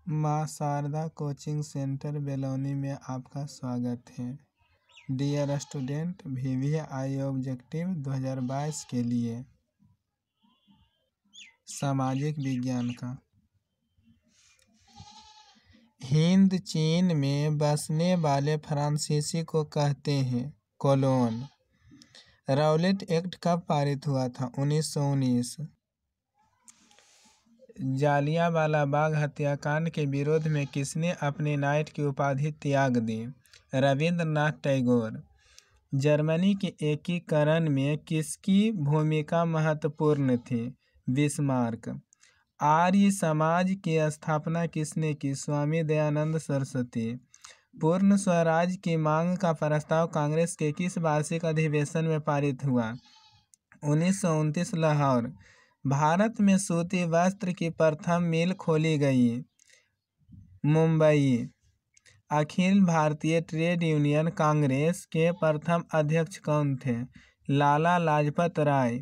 माँ Sharda coaching centre बेलौनी में आपका स्वागत है। डियर स्टूडेंट, VVI ऑब्जेक्टिव 2022 के लिए सामाजिक विज्ञान का हिंद चीन में बसने वाले फ्रांसीसी को कहते हैं कॉलोन। राउलेट एक्ट कब पारित हुआ था? 1919। जालियांवाला बाग हत्याकांड के विरोध में किसने अपनी नाइट की उपाधि त्याग दी? रविंद्रनाथ टैगोर। जर्मनी के एकीकरण में किसकी भूमिका महत्वपूर्ण थी? बिस्मार्क। आर्य समाज की स्थापना किसने की? स्वामी दयानंद सरस्वती। पूर्ण स्वराज की मांग का प्रस्ताव कांग्रेस के किस वार्षिक अधिवेशन में पारित हुआ? 1929 लाहौर। भारत में सूती वस्त्र की प्रथम मिल खोली गई? मुंबई। अखिल भारतीय ट्रेड यूनियन कांग्रेस के प्रथम अध्यक्ष कौन थे? लाला लाजपत राय।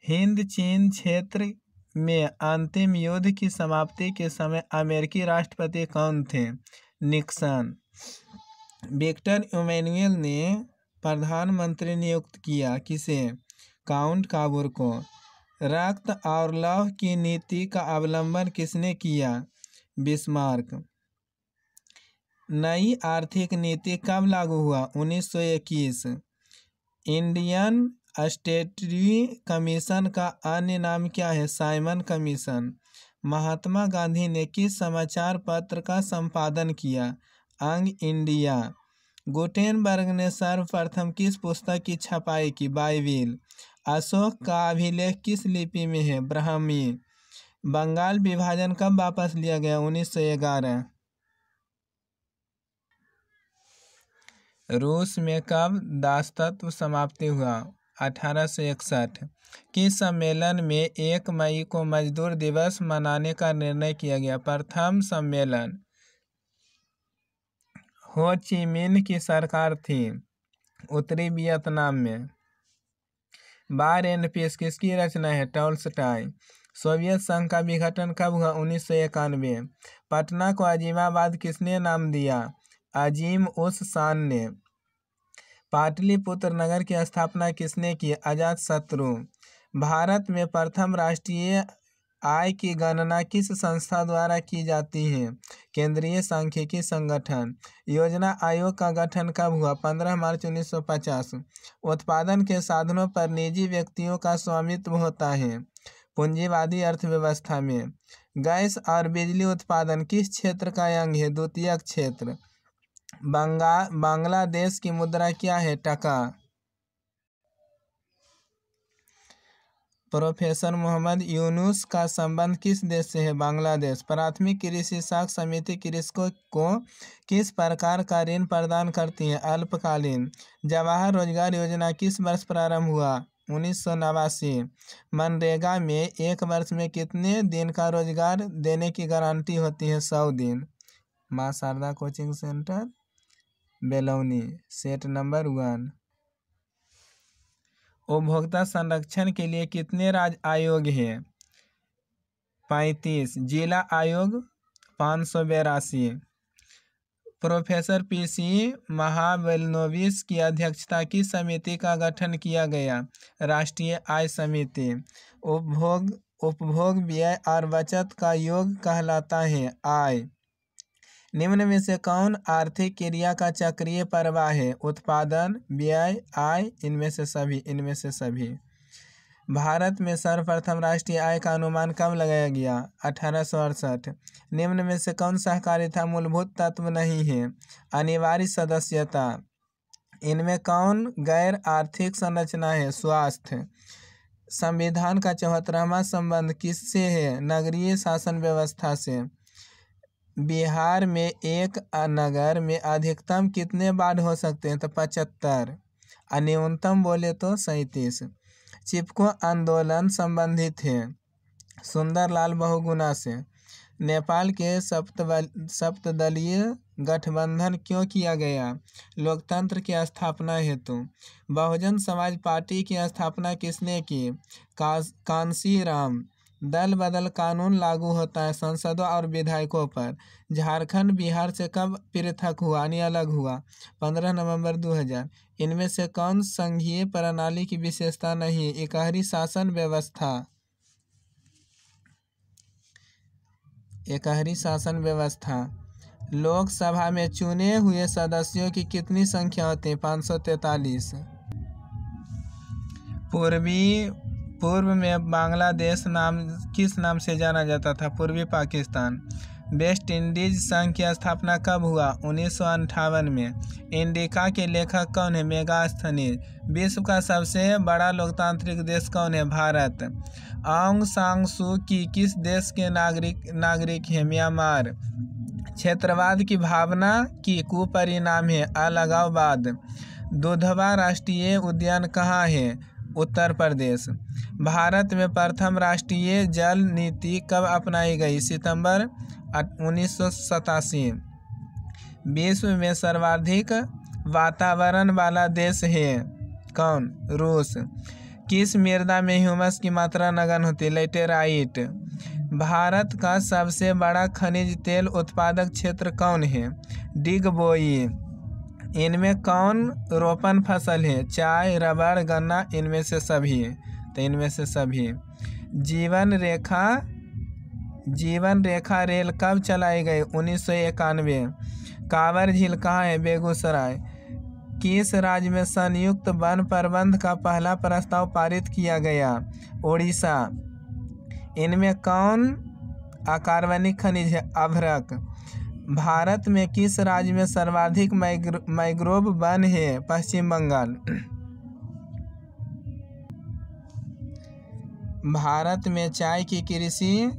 हिंद चीन क्षेत्र में अंतिम युद्ध की समाप्ति के समय अमेरिकी राष्ट्रपति कौन थे? निक्सन। विक्टर इमैनुअल ने प्रधानमंत्री नियुक्त किया किसे? काउंट काबूर को। रक्त और लौह की नीति का अवलंबन किसने किया? बिस्मार्क। नई आर्थिक नीति कब लागू हुआ? 1921। इंडियन स्टैट्यूटरी कमीशन का अन्य नाम क्या है? Simon commission. महात्मा गांधी ने किस समाचार पत्र का संपादन किया? अंग इंडिया। गुटेनबर्ग ने सर्वप्रथम किस पुस्तक की छपाई की? बाइबिल। अशोक का अभिलेख किस लिपि में है? ब्राह्मी। बंगाल विभाजन कब वापस लिया गया? 1911। रूस में कब दासत्व समाप्ति हुआ? 1861। किस सम्मेलन में 1 मई को मजदूर दिवस मनाने का निर्णय किया गया? प्रथम सम्मेलन। हो ची मिन्ह की सरकार थी उत्तरी वियतनाम में। वार एंड पीस किसकी रचना है? टॉल्स्टॉय। सोवियत संघ का विघटन कब हुआ? 1991। पटना को अजीमाबाद किसने नाम दिया? अजीम उस शान ने। पाटलिपुत्र नगर की स्थापना किसने की? अजातशत्रु। भारत में प्रथम राष्ट्रीय आय की गणना किस संस्था द्वारा की जाती है? केंद्रीय सांख्यिकी संगठन। योजना आयोग का गठन कब हुआ? 15 मार्च 1950। उत्पादन के साधनों पर निजी व्यक्तियों का स्वामित्व होता है पूंजीवादी अर्थव्यवस्था में। गैस और बिजली उत्पादन किस क्षेत्र का अंग है? द्वितीयक क्षेत्र। बांग्लादेश की मुद्रा क्या है? टका। प्रोफेसर मोहम्मद यूनुस का संबंध किस देश से है? बांग्लादेश। प्राथमिक कृषि साख समिति कृषकों को किस प्रकार का ऋण प्रदान करती है? अल्पकालीन। जवाहर रोजगार योजना किस वर्ष प्रारंभ हुआ? 1989। मनरेगा में 1 वर्ष में कितने दिन का रोजगार देने की गारंटी होती है? 100 दिन। माँ Sharda coaching centre Belauni. Set number 1। उपभोक्ता संरक्षण के लिए कितने राज्य आयोग हैं? 35। जिला आयोग 582। प्रोफेसर PC महाबेलनोविस की अध्यक्षता की समिति का गठन किया गया? राष्ट्रीय आय समिति। उपभोग व्यय और बचत का योग कहलाता है आय। निम्न में से कौन आर्थिक क्रिया का चक्रीय प्रवाह है? उत्पादन, व्यय, आय। इनमें से सभी। भारत में सर्वप्रथम राष्ट्रीय आय का अनुमान कब लगाया गया? 1868। निम्न में से कौन सहकारिता मूलभूत तत्व नहीं है? अनिवार्य सदस्यता। इनमें कौन गैर आर्थिक संरचना है? स्वास्थ्य। संविधान का 74वां संबंध किससे है? नगरीय शासन व्यवस्था से। बिहार में एक नगर में अधिकतम कितने वार्ड हो सकते हैं? तो 75। न्यूनतम बोले तो 37। चिपको आंदोलन संबंधित है सुंदरलाल बहुगुणा से। नेपाल के सप्तदलीय गठबंधन क्यों किया गया? लोकतंत्र की स्थापना हेतु। बहुजन समाज पार्टी की स्थापना किसने की? कांसीराम। दल बदल कानून लागू होता है सांसदों और विधायकों पर। झारखंड बिहार से कब पृथक हुआ यानी अलग हुआ? 15 नवंबर 2000। इनमें से कौन संघीय प्रणाली की विशेषता नहीं? इकहरी शासन व्यवस्था। इकहरी शासन व्यवस्था। लोकसभा में चुने हुए सदस्यों की कितनी संख्या होती है? 543। पूर्व में बांग्लादेश किस नाम से जाना जाता था? पूर्वी पाकिस्तान। वेस्ट इंडीज संघ की स्थापना कब हुआ? 1958 में। इंडिका के लेखक कौन है? मेगास्थनीज। विश्व का सबसे बड़ा लोकतांत्रिक देश कौन है? भारत। आंग सांग सू की किस देश के नागरिक है? म्यांमार। क्षेत्रवाद की भावना की कुपरिणाम है? अलगाववाद। दुधवा राष्ट्रीय उद्यान कहाँ है? उत्तर प्रदेश। भारत में प्रथम राष्ट्रीय जल नीति कब अपनाई गई? सितंबर 1987। विश्व में सर्वाधिक वातावरण वाला देश है? कौन? रूस। किस मृदा में ह्यूमस की मात्रा नगण्य होती है? लैटेराइट। भारत का सबसे बड़ा खनिज तेल उत्पादक क्षेत्र कौन है? डिगबोई। इनमें कौन रोपण फसल है? चाय, रबड़, गन्ना। इनमें से सभी। तो इनमें से सभी। जीवन रेखा रेल कब चलाई गई? 1991। कांवर झील कहाँ है? बेगूसराय। किस राज्य में संयुक्त वन प्रबंध का पहला प्रस्ताव पारित किया गया? ओडिशा। इनमें कौन अकार्बनिक खनिज है? अभ्रक। भारत में किस राज्य में सर्वाधिक मैंग्रोव वन है? पश्चिम बंगाल। भारत में चाय की कृषि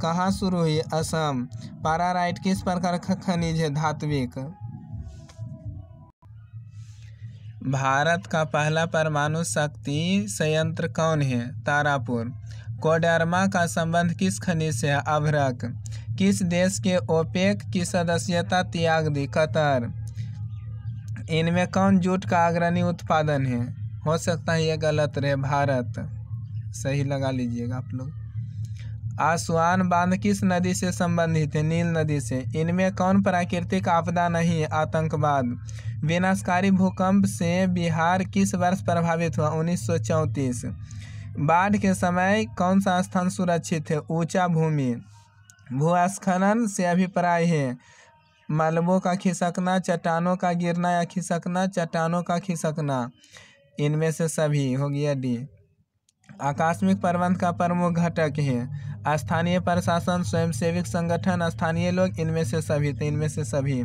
कहाँ शुरू हुई? असम। पाराराइट किस प्रकार का खनिज है? धात्विक। भारत का पहला परमाणु शक्ति संयंत्र कौन है? तारापुर। कोडरमा का संबंध किस खनिज से है? अभ्रक। किस देश के ओपेक की सदस्यता त्याग दी? कतर। इनमें कौन जूट का अग्रणी उत्पादन है? हो सकता है ये गलत रहे। भारत। सही लगा लीजिएगा आप लोग। आसवान बांध किस नदी से संबंधित है? नील नदी से। इनमें कौन प्राकृतिक आपदा नहीं है? आतंकवाद। विनाशकारी भूकंप से बिहार किस वर्ष प्रभावित हुआ? 1934। बाढ़ के समय कौन सा स्थान सुरक्षित है? ऊंचा भूमि। भूस्खलन से अभिप्राय है? मलबों का खिसकना, चट्टानों का गिरना या खिसकना? चट्टानों का खिसकना। इनमें से सभी हो गया डी। आकस्मिक प्रबंध का प्रमुख घटक है? स्थानीय प्रशासन, स्वयंसेवी संगठन, स्थानीय लोग। इनमें से सभी। तो इनमें से सभी।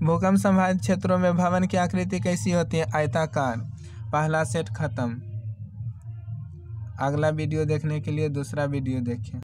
भूकंप संभावित क्षेत्रों में भवन की आकृति कैसी होती है? आयताकार। पहला सेट खत्म। अगला वीडियो देखने के लिए दूसरा वीडियो देखें।